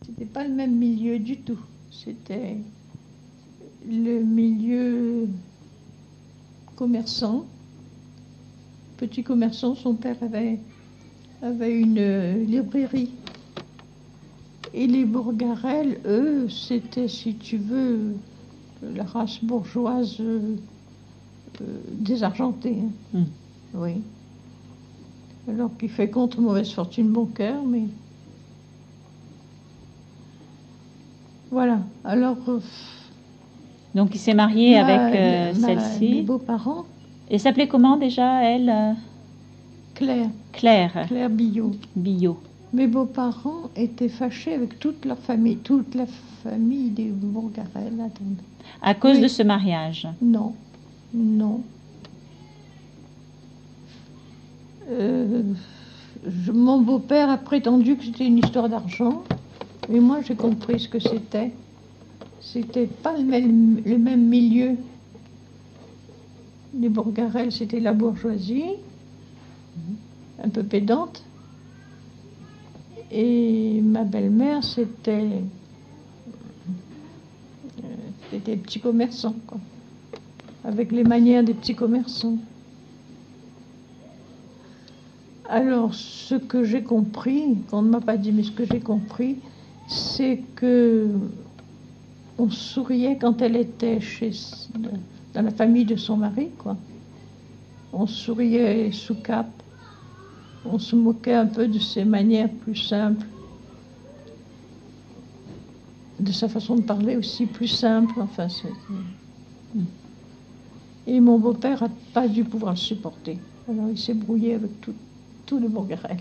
C'était pas le même milieu du tout. C'était le milieu commerçant, petit commerçant. Son père avait une librairie. Et les Bourgarel, eux, c'était, si tu veux, la race bourgeoise désargentée. Hein. Oui. Alors qu'il fait contre mauvaise fortune bon cœur, mais... Voilà. Alors... Donc il s'est marié avec mes celle-ci. beaux-parents. Et s'appelait comment déjà, elle Claire. Claire. Claire Billot. Billot. Mes beaux-parents étaient fâchés avec toute leur famille, toute la famille des Bourgarel. À cause Oui. de ce mariage? Non, non. Mon beau-père a prétendu que c'était une histoire d'argent, mais moi j'ai compris ce que c'était. C'était pas le même milieu. Les Bourgarel, c'était la bourgeoisie, un peu pédante. Et ma belle-mère, c'était des petits commerçants, quoi, avec les manières des petits commerçants. Alors, ce que j'ai compris, qu'on ne m'a pas dit, mais ce que j'ai compris, c'est que on souriait quand elle était dans la famille de son mari, quoi. On souriait sous cape. On se moquait un peu de ses manières plus simples, de sa façon de parler aussi plus simple. Enfin, et mon beau-père n'a pas dû pouvoir le supporter. Alors il s'est brouillé avec tous les Bourgarel,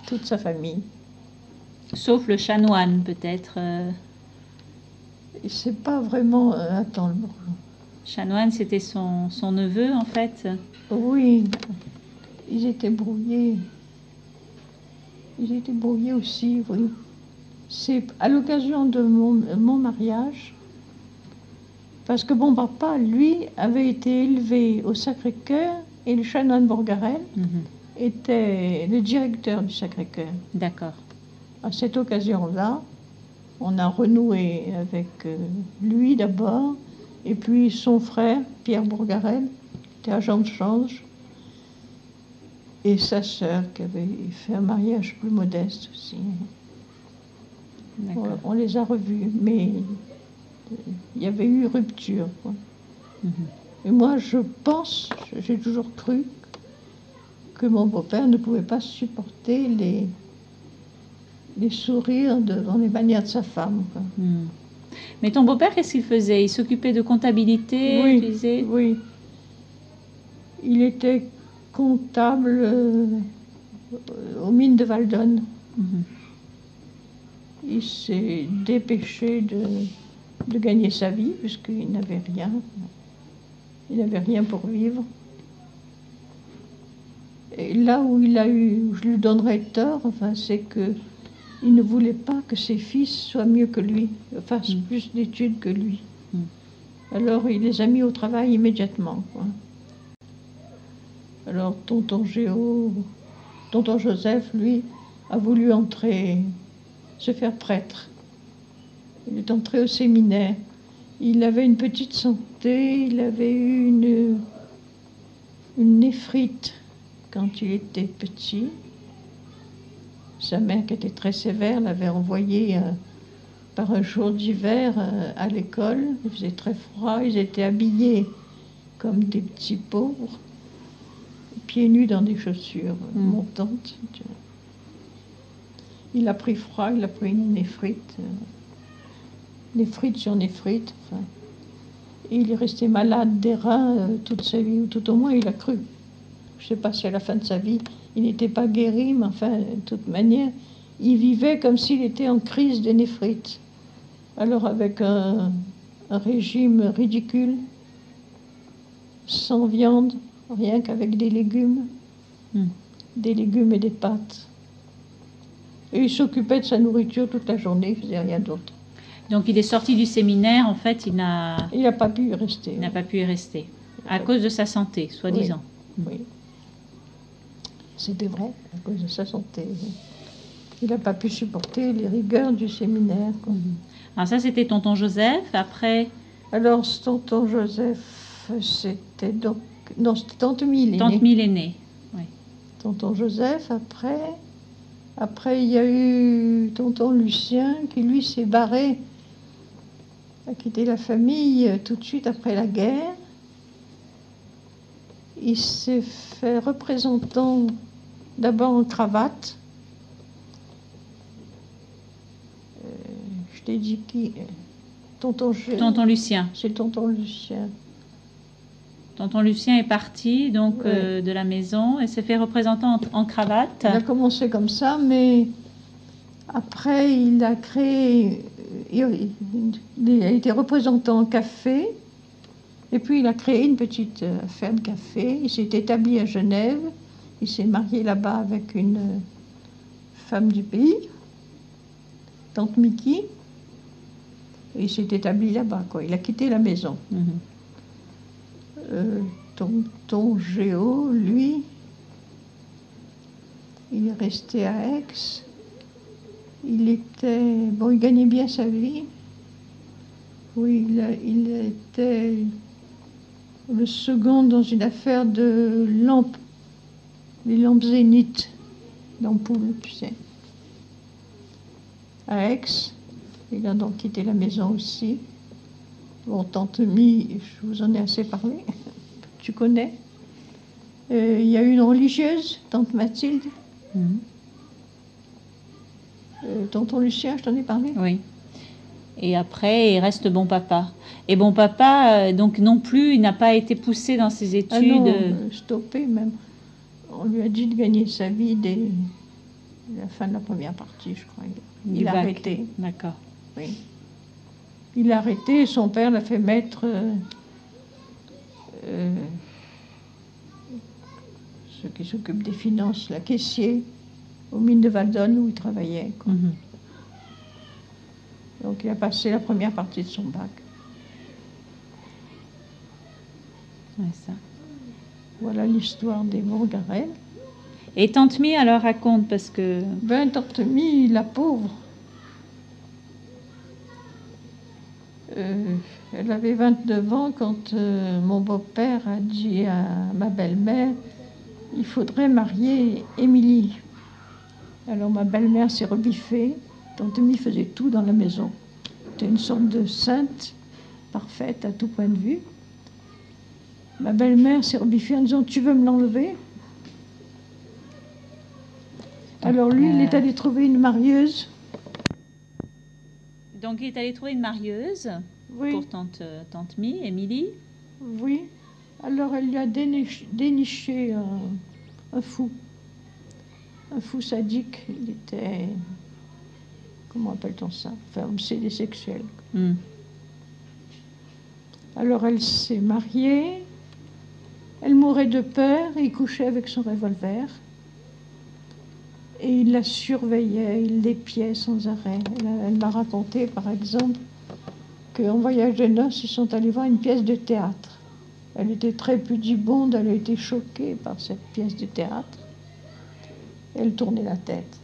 toute sa famille. Sauf le chanoine, peut-être. C'est pas vraiment... attends, le Chanoine, c'était son neveu, en fait. Oui, ils étaient brouillés. Ils étaient brouillés aussi, oui. C'est à l'occasion de mon mariage, parce que mon papa, lui, avait été élevé au Sacré-Cœur et le chanoine Bourgarel était le directeur du Sacré-Cœur. D'accord. À cette occasion-là, on a renoué avec lui d'abord, et puis son frère, Pierre Bourgarel, qui était agent de change, et sa sœur, qui avait fait un mariage plus modeste aussi. On les a revus, mais il y avait eu rupture, quoi. Et moi, je pense, j'ai toujours cru que mon beau-père ne pouvait pas supporter les sourires devant les manières de sa femme, quoi. Mais ton beau-père, qu'est-ce qu'il faisait? Il s'occupait de comptabilité, Oui, tu disais? oui. Il était comptable aux mines de Valdonne. Il s'est dépêché de gagner sa vie, puisqu'il n'avait rien. Il n'avait rien pour vivre. Et là où je lui donnerais tort, enfin, c'est que il ne voulait pas que ses fils soient mieux que lui, fassent plus d'études que lui. Alors il les a mis au travail immédiatement, quoi. Alors tonton Joseph, lui, a voulu se faire prêtre. Il est entré au séminaire. Il avait une petite santé, il avait eu une néphrite quand il était petit. Sa mère, qui était très sévère, l'avait envoyé par un jour d'hiver à l'école. Il faisait très froid, ils étaient habillés comme des petits pauvres, pieds nus dans des chaussures montantes. Il a pris froid, il a pris une néphrite, néphrite sur néphrite. Enfin. Et il est resté malade des reins toute sa vie, ou tout au moins il a cru. Je ne sais pas si à la fin de sa vie, il n'était pas guéri, mais enfin, de toute manière, il vivait comme s'il était en crise de néphrite. Alors avec un régime ridicule, sans viande, rien qu'avec des légumes et des pâtes. Et il s'occupait de sa nourriture toute la journée, il ne faisait rien d'autre. Donc il est sorti du séminaire, en fait, il n'a pas pu y rester. Il n'a pas pu y rester, à cause de sa santé, soi-disant. Oui. C'était vrai, à cause de sa santé. Il n'a pas pu supporter les rigueurs du séminaire, quoi. Alors ça, c'était tonton Joseph. Après, Alors, ce tonton Joseph, c'était donc... Non, c'était tante Mille, tante Mille est née. Oui. Tonton Joseph, après, il y a eu tonton Lucien, qui lui s'est barré, a quitté la famille tout de suite après la guerre. Il s'est fait représentant d'abord en cravate. Je t'ai dit qui? Tonton Lucien. C'est tonton Lucien. Tonton Lucien est parti donc de la maison et s'est fait représentant en cravate. Il a commencé comme ça, mais après il a créé, il a été représentant en café, et puis il a créé une petite ferme café. Il s'est établi à Genève, il s'est marié là-bas avec une femme du pays, tante Mickey, et il s'est établi là-bas, quoi. Il a quitté la maison. Tonton Géo, lui, il est resté à Aix. Il gagnait bien sa vie. Oui, il était le second dans une affaire de lampes, les lampes zénith, d'ampoule, tu sais. À Aix, il a donc quitté la maison aussi. Bon, tante Mie, je vous en ai assez parlé, tu connais. Il y a une religieuse, tante Mathilde. Tonton Lucien, je t'en ai parlé. Oui. Et après, il reste bon papa. Et bon papa, donc non plus, il n'a pas été poussé dans ses études. Ah non, stoppé même. On lui a dit de gagner sa vie dès la fin de la première partie, je crois. Il a arrêté. D'accord. Oui. Il a arrêté et son père l'a fait mettre ceux qui s'occupent des finances, la caissier, aux mines de Valdonne où il travaillait, quoi. Donc il a passé la première partie de son bac. Ouais, ça. Voilà l'histoire des Bourgarel. Et tante Mie, alors raconte, parce que... Ben, tante Mie, la pauvre, elle avait 29 ans quand mon beau-père a dit à ma belle-mère « Il faudrait marier Émilie ». Alors ma belle-mère s'est rebiffée. Tante Mie faisait tout dans la maison. C'était une sorte de sainte, parfaite à tout point de vue. Ma belle-mère s'est rebiffée en disant « Tu veux me l'enlever ?» Alors lui, il est allé trouver une marieuse. Donc il est allé trouver une marieuse pour tante Mie, Émilie. Oui. Alors elle lui a déniché un fou. Un fou sadique. Il était... Comment appelle-t-on ça? Enfin, obsédé sexuel. Alors elle s'est mariée. Elle mourait de peur et il couchait avec son revolver. Et il la surveillait, il l'épiait sans arrêt. Elle m'a raconté, par exemple, qu'en voyage de noces, ils sont allés voir une pièce de théâtre. Elle était très pudibonde, elle a été choquée par cette pièce de théâtre. Elle tournait la tête.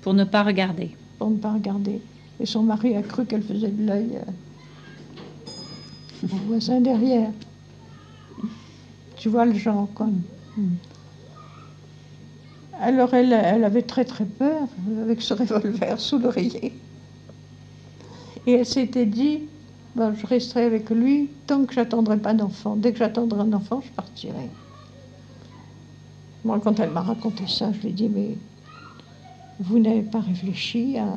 Pour ne pas regarder. Pour ne pas regarder. Et son mari a cru qu'elle faisait de l'œil au voisin derrière. Tu vois le genre, quoi. Alors elle avait très très peur, avec ce revolver sous l'oreiller. Et elle s'était dit, bon, je resterai avec lui tant que j'attendrai pas d'enfant. Dès que j'attendrai un enfant, je partirai. Moi, quand elle m'a raconté ça, je lui ai dit, mais vous n'avez pas réfléchi à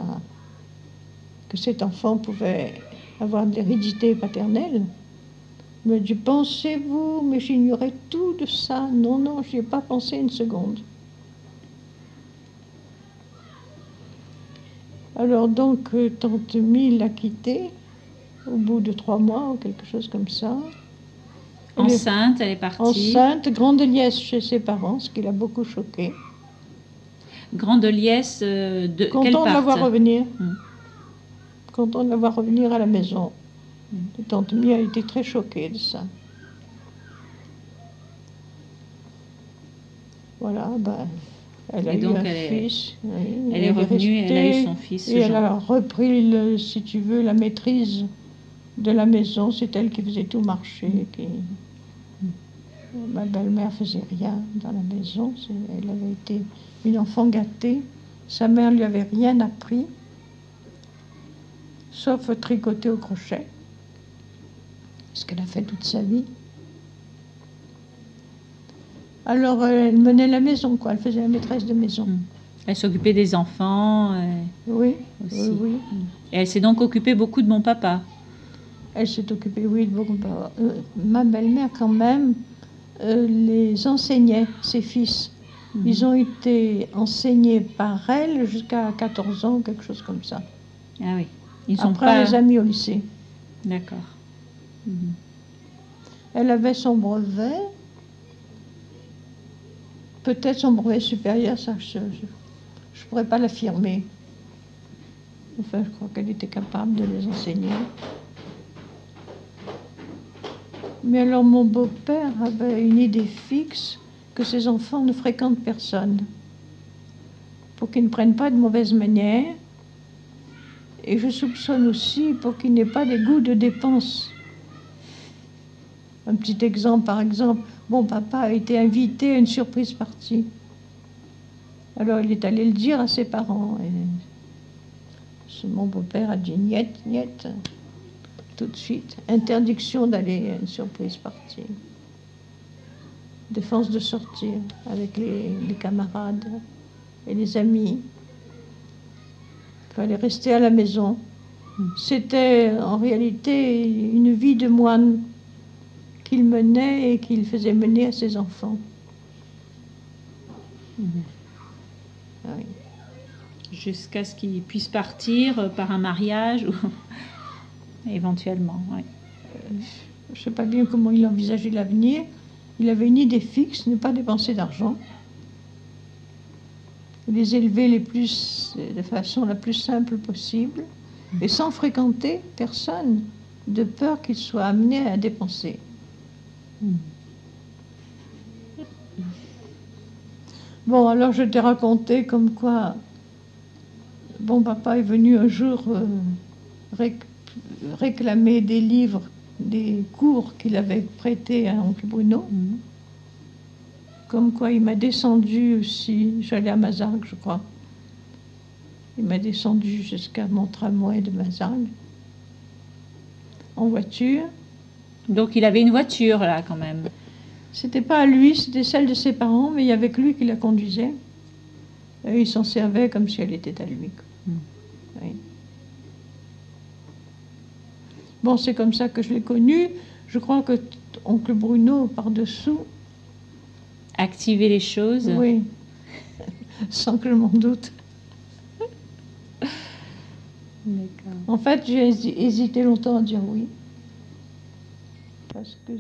que cet enfant pouvait avoir de l'hérédité paternelle? Elle m'a dit, pensez-vous, mais j'ignorais tout de ça. Non, non, j'y ai pas pensé une seconde. Alors donc, tante Mie l'a quitté au bout de 3 mois ou quelque chose comme ça. Enceinte, elle est partie. Enceinte, grande liesse chez ses parents, ce qui l'a beaucoup choquée. Grande liesse de content de la voir revenir. Content de la voir revenir à la maison. Et tante Mie a été très choquée de ça. Voilà, ben, Elle a Et eu donc, un elle fils. Oui, elle est revenue, elle a eu restée, son fils, et elle Jean. a repris, si tu veux, la maîtrise de la maison. C'est elle qui faisait tout marcher. Ma belle-mère faisait rien dans la maison. Elle avait été une enfant gâtée. Sa mère lui avait rien appris, sauf tricoter au crochet, ce qu'elle a fait toute sa vie. Alors, elle menait la maison, quoi. Elle faisait la maîtresse de maison. Elle s'occupait des enfants Oui, aussi. oui. Et elle s'est donc occupée beaucoup de mon papa. Elle s'est occupée, oui, de beaucoup. Ma belle-mère, quand même, les enseignait, ses fils. Ils ont été enseignés par elle jusqu'à 14 ans, quelque chose comme ça. Ah oui. Ils sont Après, pas... on les a mis au lycée. D'accord. Elle avait son brevet, peut-être son brevet supérieur, ça, je ne pourrais pas l'affirmer. Enfin, je crois qu'elle était capable de les enseigner. Mais alors, mon beau-père avait une idée fixe que ses enfants ne fréquentent personne, pour qu'ils ne prennent pas de mauvaises manières. Et je soupçonne aussi pour qu'ils n'aient pas des goûts de dépense. Un petit exemple, par exemple, mon papa a été invité à une surprise partie. Alors il est allé le dire à ses parents. Et mon beau-père a dit niet, niet, tout de suite. Interdiction d'aller à une surprise partie. Défense de sortir avec les camarades et les amis. Il fallait rester à la maison. C'était en réalité une vie de moine qu'il menait et qu'il faisait mener à ses enfants. Oui. Jusqu'à ce qu'il puisse partir par un mariage ou éventuellement. Oui. Je ne sais pas bien comment il envisageait l'avenir. Il avait une idée fixe, ne pas dépenser d'argent. Les élever de façon la plus simple possible et sans fréquenter personne, de peur qu'il soit amené à dépenser. Bon, alors je t'ai raconté comme quoi bon papa est venu un jour réclamer des livres, des cours qu'il avait prêtés à oncle Bruno. Comme quoi il m'a descendu aussi, j'allais à Mazargues, je crois. Il m'a descendu jusqu'à mon tramway de Mazargues, en voiture. Donc il avait une voiture là quand même. C'était pas à lui, c'était celle de ses parents, mais il y avait que lui qui la conduisait. Et il s'en servait comme si elle était à lui. Oui. Bon, c'est comme ça que je l'ai connu. Je crois que oncle Bruno, par-dessous... Activer les choses. Oui, sans que je m'en doute. D'accord. En fait, j'ai hésité longtemps à dire oui. Parce que